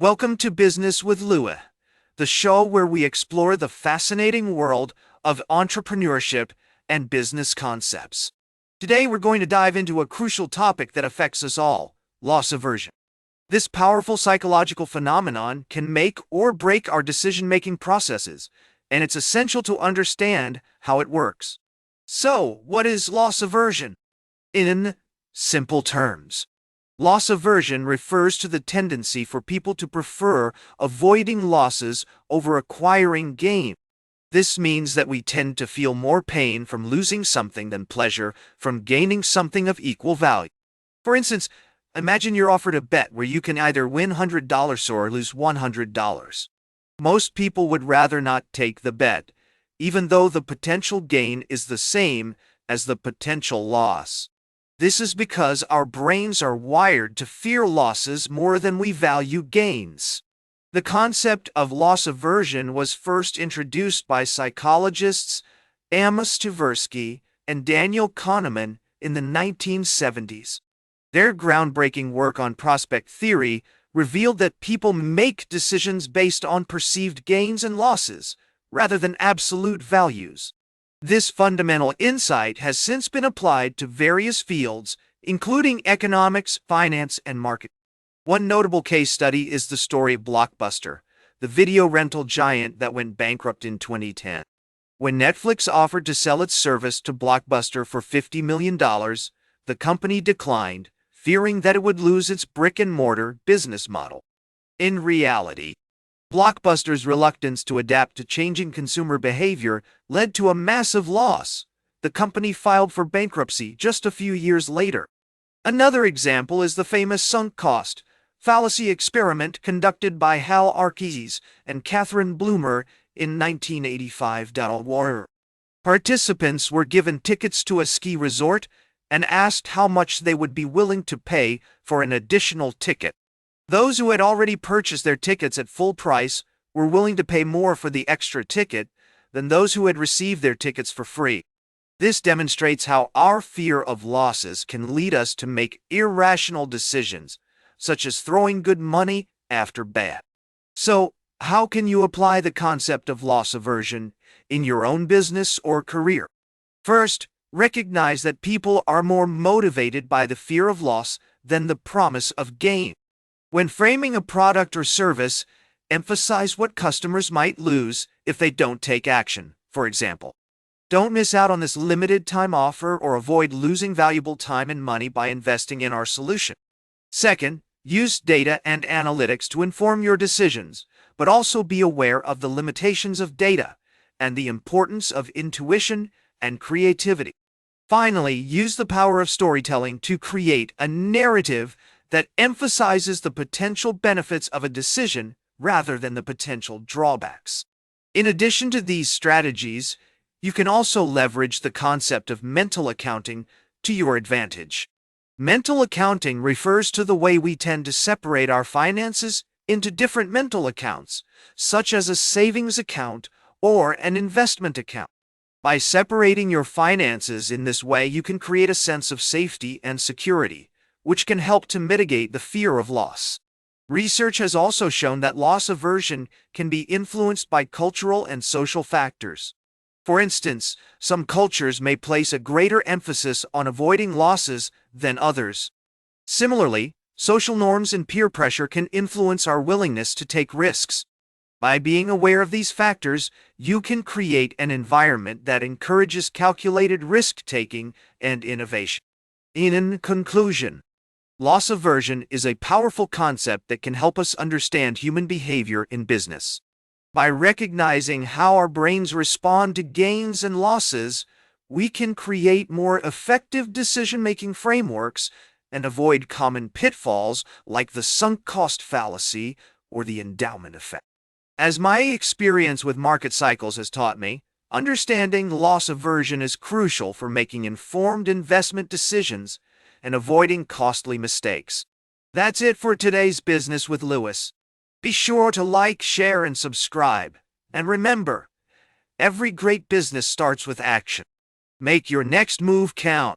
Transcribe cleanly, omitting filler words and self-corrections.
Welcome to Business with Louis, the show where we explore the fascinating world of entrepreneurship and business concepts. Today we're going to dive into a crucial topic that affects us all: loss aversion. This powerful psychological phenomenon can make or break our decision-making processes, and it's essential to understand how it works. So, what is loss aversion? In simple terms, loss aversion refers to the tendency for people to prefer avoiding losses over acquiring gain. This means that we tend to feel more pain from losing something than pleasure from gaining something of equal value. For instance, imagine you're offered a bet where you can either win $100 or lose $100. Most people would rather not take the bet, even though the potential gain is the same as the potential loss. This is because our brains are wired to fear losses more than we value gains. The concept of loss aversion was first introduced by psychologists Amos Tversky and Daniel Kahneman in the 1970s. Their groundbreaking work on prospect theory revealed that people make decisions based on perceived gains and losses, rather than absolute values. This fundamental insight has since been applied to various fields, including economics, finance, and marketing. One notable case study is the story of Blockbuster, the video rental giant that went bankrupt in 2010. When Netflix offered to sell its service to Blockbuster for $50 million, the company declined, fearing that it would lose its brick-and-mortar business model. In reality, Blockbuster's reluctance to adapt to changing consumer behavior led to a massive loss. The company filed for bankruptcy just a few years later. Another example is the famous sunk cost fallacy experiment conducted by Hal Archies and Catherine Bloomer in 1985. Participants were given tickets to a ski resort and asked how much they would be willing to pay for an additional ticket. Those who had already purchased their tickets at full price were willing to pay more for the extra ticket than those who had received their tickets for free. This demonstrates how our fear of losses can lead us to make irrational decisions, such as throwing good money after bad. So, how can you apply the concept of loss aversion in your own business or career? First, recognize that people are more motivated by the fear of loss than the promise of gain. When framing a product or service, emphasize what customers might lose if they don't take action. For example, don't miss out on this limited time offer or avoid losing valuable time and money by investing in our solution. Second, use data and analytics to inform your decisions, but also be aware of the limitations of data and the importance of intuition and creativity. Finally, use the power of storytelling to create a narrative that emphasizes the potential benefits of a decision rather than the potential drawbacks. In addition to these strategies, you can also leverage the concept of mental accounting to your advantage. Mental accounting refers to the way we tend to separate our finances into different mental accounts, such as a savings account or an investment account. By separating your finances in this way, you can create a sense of safety and security, which can help to mitigate the fear of loss. Research has also shown that loss aversion can be influenced by cultural and social factors. For instance, some cultures may place a greater emphasis on avoiding losses than others. Similarly, social norms and peer pressure can influence our willingness to take risks. By being aware of these factors, you can create an environment that encourages calculated risk-taking and innovation. In conclusion, loss aversion is a powerful concept that can help us understand human behavior in business. By recognizing how our brains respond to gains and losses, we can create more effective decision-making frameworks and avoid common pitfalls like the sunk cost fallacy or the endowment effect. As my experience with market cycles has taught me, understanding loss aversion is crucial for making informed investment decisions and avoiding costly mistakes. That's it for today's Business with Louis. Be sure to like, share, and subscribe. And remember, every great business starts with action. Make your next move count.